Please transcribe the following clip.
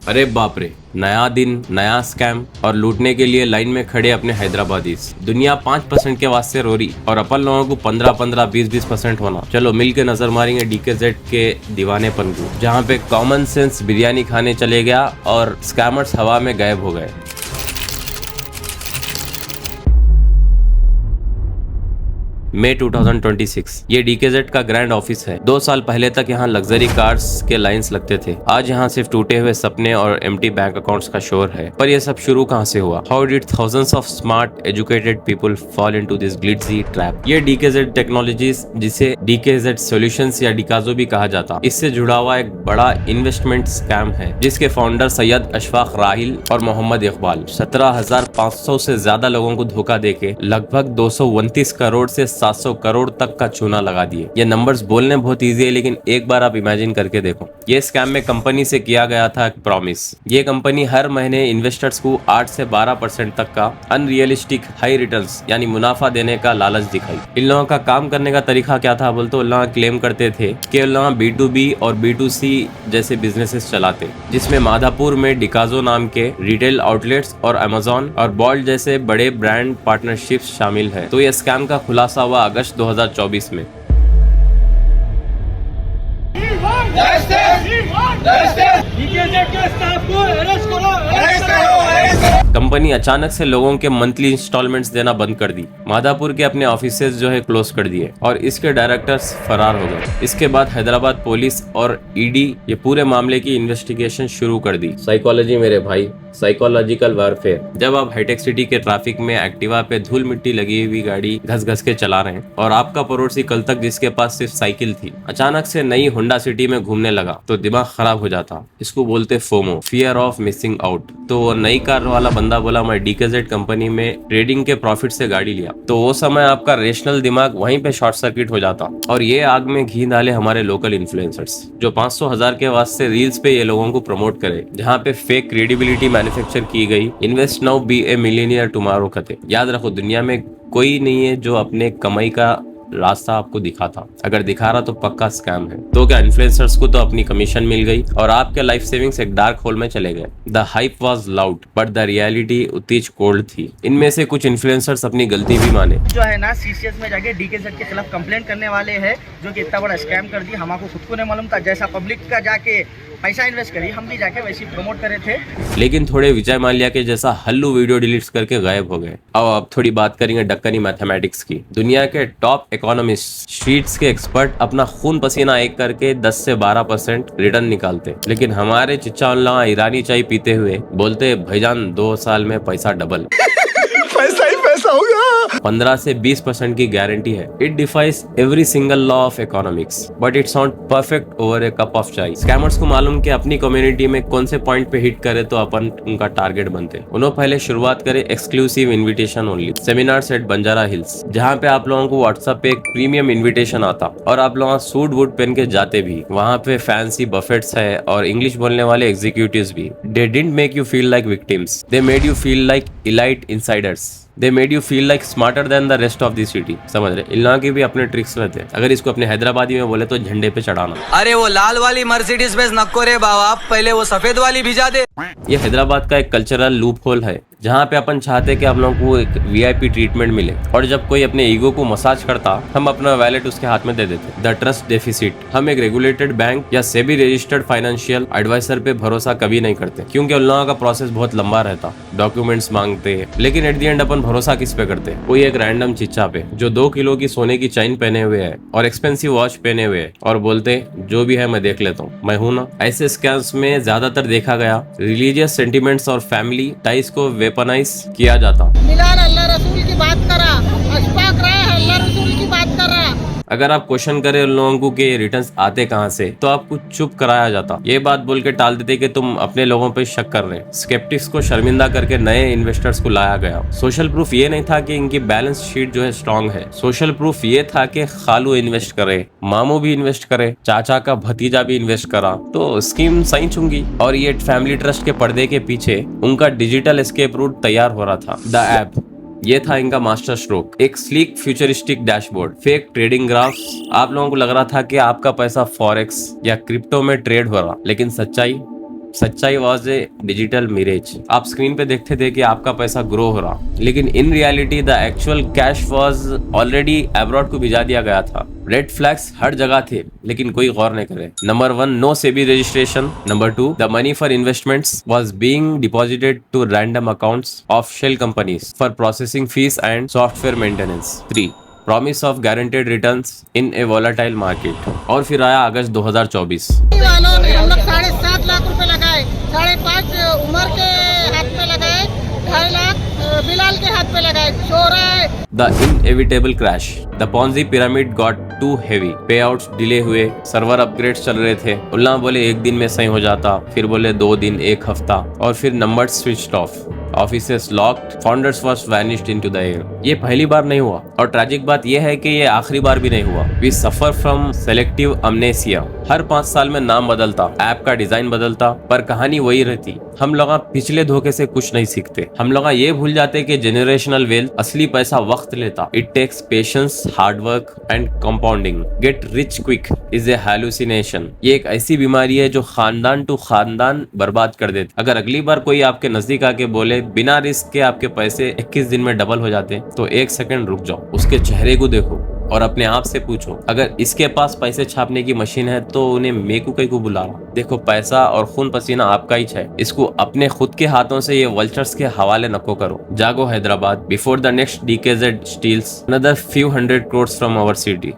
अरे बाप रे, नया दिन नया स्कैम और लूटने के लिए लाइन में खड़े अपने हैदराबादीज। दुनिया 5% के वास्ते रो रही और अपन लोगों को 15-15 20-20% होना। चलो मिल के नजर मारेंगे डीकेजेड के दीवानेपन को, जहाँ पे कॉमन सेंस बिरयानी खाने चले गया और स्कैमर्स हवा में गायब हो गए। मई 2026 ये डीकेजेड का ग्रैंड ऑफिस है। 2 साल पहले तक यहाँ लग्जरी कार्स के लाइंस लगते थे। आज यहाँ सिर्फ टूटे हुए सपने और एम्प्टी बैंक अकाउंट्स का शोर है। पर ये सब शुरू कहाँ से हुआ? How did thousands of smart educated people fall into this glitzy trap? ये डीकेजेड टेक्नोलॉजीज, जिसे डीकेजेड सॉल्यूशंस या डिकाजो भी कहा जाता, इससे जुड़ा हुआ एक बड़ा इन्वेस्टमेंट स्कैम है, जिसके फाउंडर सैयद अशफाक राहिल और मोहम्मद इकबाल 17,500 से ज्यादा लोगों को धोखा देके लगभग 229 करोड़ से 700 करोड़ तक का चूना लगा दिए। ये नंबर्स बोलने बहुत इजी है, लेकिन एक बार आप इमेजिन करके देखो। ये स्कैम में कंपनी से किया गया था प्रॉमिस। ये कंपनी हर महीने इन्वेस्टर्स को 8 से 12% तक का अनरियलिस्टिक हाई रिटर्न्स यानी मुनाफा देने का लालच दिखाई। इन लोगों का काम करने का तरीका क्या था बोलते? उन लोग क्लेम करते थे कि उन लोग B2B और B2C जैसे बिजनेसेस चलाते, जिसमें माधापुर में डिकाजो नाम के रिटेल आउटलेट्स और अमेजोन और बॉल्ट जैसे बड़े ब्रांड पार्टनरशिप्स शामिल है। तो यह स्कैम का खुलासा हुआ अगस्त 2024 में। कंपनी अचानक से लोगों के मंथली इंस्टॉलमेंट्स देना बंद कर दी। माधापुर के अपने ऑफिसेज जो है क्लोज कर दिए और इसके डायरेक्टर्स फरार हो गए। इसके बाद हैदराबाद पुलिस और ईडी ये पूरे मामले की इन्वेस्टिगेशन शुरू कर दी। साइकोलॉजी मेरे भाई, साइकोलॉजिकल वारफेयर। जब आप हाईटेक सिटी के ट्रैफिक में एक्टिवा पे धूल मिट्टी लगी हुई गाड़ी घस घस के चला रहे हैं और आपका पड़ोसी कल तक जिसके पास सिर्फ साइकिल थी अचानक से नई होंडा सिटी में घूमने लगा, तो दिमाग खराब हो जाता। इसको बोलते FOMO, fear of missing out. तो वो नई कार वाला बंदा बोला मैं डीकेजेड कंपनी में ट्रेडिंग के प्रॉफिट से गाड़ी लिया। तो वो समय आपका रेशनल दिमाग वहीं पे शॉर्ट सर्किट हो जाता और ये आग में घी डाले हमारे लोकल इन्फ्लुएंसर्स, जो 500,000 के वास्ते रील्स पे ये लोगों को प्रमोट करे, जहाँ पे फेक क्रेडिबिलिटी मैन्युफैक्चर की गई। इन्वेस्ट नाउ बी ए मिलियनियर टुमारो कते। याद रखो, दुनिया में कोई नहीं है जो अपने कमाई का रास्ता आपको दिखाता। अगर दिखा रहा तो पक्का स्कैम है। तो क्या इन्फ्लुएंसर्स को तो अपनी कमीशन मिल गई और आपके लाइफ सेविंग्स एक डार्क होल में चले गए। The hype was loud but the reality उतनी कोल्ड थी। इनमें से कुछ इन्फ्लुएंसर्स अपनी गलती भी माने, जो है ना सीसीएस में जाके डीकेजेड के खिलाफ कंप्लेंट करने वाले हैं, जो कि इतना बड़ा स्कैम कर दी। हमको खुद को नहीं मालूम था। जैसा पब्लिक का जाके पैसा इन्वेस्ट करी, हम भी जाके वैसे प्रमोट करे थे। लेकिन थोड़े विजय माल्या के जैसा हल्लू वीडियो डिलीट करके गायब हो गए। अब थोड़ी बात करेंगे डक्कनी मैथमेटिक्स की। दुनिया के टॉप इकोनॉमिस्ट, स्ट्रीट्स के एक्सपर्ट अपना खून पसीना एक करके 10 से 12% रिटर्न निकालते, लेकिन हमारे चिच्चा उल्ला ईरानी चाय पीते हुए बोलते भाईजान 2 साल में पैसा डबल। पैसा ही पैसा होगा। 15 से 20% की गारंटी है। It defies every single law of economics but it sound perfect over A cup of चाय। स्कैमर्स को मालूम कि अपनी कम्युनिटी में कौन से पॉइंट पे हिट करे तो अपन उनका टारगेट बनते। उन्होंने पहले शुरुआत करे exclusive invitation only seminar at Banjara Hills, जहाँ पे आप लोगों को व्हाट्सएप पे एक प्रीमियम इन्विटेशन आता और आप लोग सूट वूट पहन के जाते भी। वहाँ पे फैंसी बफेट्स है और इंग्लिश बोलने वाले एग्जीक्यूटिव्स भी। They didn't make you feel like victims. They made you feel like elite insiders. They made you feel like smarter than the rest of the city. समझ रहे? इन लोगों के भी अपने ट्रिक्स रहते हैं। अगर इसको अपने हैदराबादी में बोले तो झंडे पे चढ़ाना। अरे वो लाल वाली मर्सिडीज बेंज नको रे बाबा, पहले वो सफेद वाली भिजा दे। ये हैदराबाद का एक कल्चरल लूप होल है, जहाँ पे अपन चाहते कि आप लोगों को एक VIP ट्रीटमेंट मिले और जब कोई अपने ईगो को मसाज करता हम अपना वैलेट उसके हाथ में दे देते। The trust deficit. हम एक रेगुलेटेड बैंक या सेबी रजिस्टर्ड फाइनेंशियल एडवाइजर पे भरोसा कभी नहीं करते, क्योंकि उन लोगों का प्रोसेस बहुत लंबा रहता, डॉक्यूमेंट्स मांगते। लेकिन एट द एंड अपन भरोसा किस पे करते? कोई एक रैंडम चिच्चा पे जो 2 किलो की सोने की चेन पहने हुए है और एक्सपेंसिव वॉच पहने हुए है और बोलते जो भी है मैं देख लेता हूँ, मैं हूँ ना। ऐसे स्कैम्स में ज्यादातर देखा गया रिलीजियस सेंटिमेंट्स और फैमिली टाइज को वेपनाइज किया जाता। मिलान अल्लाह रसूल की बात करा, अशफाक राय अल्लाह रसूल की बात कर रहा। अगर आप क्वेश्चन करें उन लोगों को कि रिटर्न्स आते कहां से, तो आपको चुप कराया जाता। ये बात बोल के टाल देते कि तुम अपने लोगों पे शक कर रहे हैं। स्केप्टिक्स को शर्मिंदा करके नए इन्वेस्टर्स को लाया गया। सोशल प्रूफ ये नहीं था कि इनकी बैलेंस शीट जो है स्ट्रांग है। सोशल प्रूफ ये था कि खालू इन्वेस्ट करे, मामू भी इन्वेस्ट करे, चाचा का भतीजा भी इन्वेस्ट करा, तो स्कीम सही चुंगी। और ये फैमिली ट्रस्ट के पर्दे के पीछे उनका डिजिटल एस्केप रूट तैयार हो रहा था। द ऐप, ये था इनका मास्टर स्ट्रोक। एक sleek futuristic dashboard, fake trading graphs. आप लोगों को लग रहा था कि आपका पैसा फॉरेक्स या क्रिप्टो में ट्रेड हो रहा, लेकिन सच्चाई सच्चाई वॉज ए डिजिटल मिरेज। आप स्क्रीन पे देखते थे कि आपका पैसा ग्रो हो रहा, लेकिन in reality the actual cash was already abroad को भिजा दिया गया था। रेड फ्लैग्स हर जगह थे, लेकिन कोई गौर नहीं करे। Number 1, no SEBI registration. Number 2, the money for investments was being deposited to random accounts of shell companies for processing fees and software maintenance. 3, promise of guaranteed returns in a volatile market. और फिर आया अगस्त 2024। वालों ने हम लोग 7.5 लाख रुपए लगाए, 5.5 उमर के हाथ पे लगाए, 2.5 लाख बिलाल के हाथ पे लगाए। चोरा है। The inevitable crash. The Ponzi pyramid got too heavy. Payouts delay हुए, सर्वर अपग्रेड्स चल रहे थे। उल्ला बोले 1 दिन में सही हो जाता, फिर बोले 2 दिन, 1 हफ्ता, और फिर numbers switched off, offices locked, founders was vanished into the air. ये पहली बार नहीं हुआ, और ट्रैजिक बात यह है कि ये आखिरी बार भी नहीं हुआ। We suffer from selective amnesia. हर 5 साल में नाम बदलता, ऐप का डिजाइन बदलता, पर कहानी वही रहती। हम लोग पिछले धोखे से कुछ नहीं सीखते। हम लोग ये भूल जाते कि जनरेशनल वेल्थ, असली पैसा वक्त लेता। It takes patience, hard work and compounding. Get rich quick is a hallucination. ये एक ऐसी बीमारी है जो खानदान टू खानदान बर्बाद कर देती। अगर अगली बार कोई आपके नजदीक आके बोले बिना रिस्क के आपके पैसे 21 दिन में डबल हो जाते, तो 1 सेकंड रुक जाओ, उसके चेहरे को देखो और अपने आप से पूछो, अगर इसके पास पैसे छापने की मशीन है तो उन्हें मेकू कई को बुला रहा। देखो, पैसा और खून पसीना आपका ही है, इसको अपने खुद के हाथों से ये वल्चर्स के हवाले नको करो। जागो Hyderabad, before the next DKZ steals another few hundred crores from our city।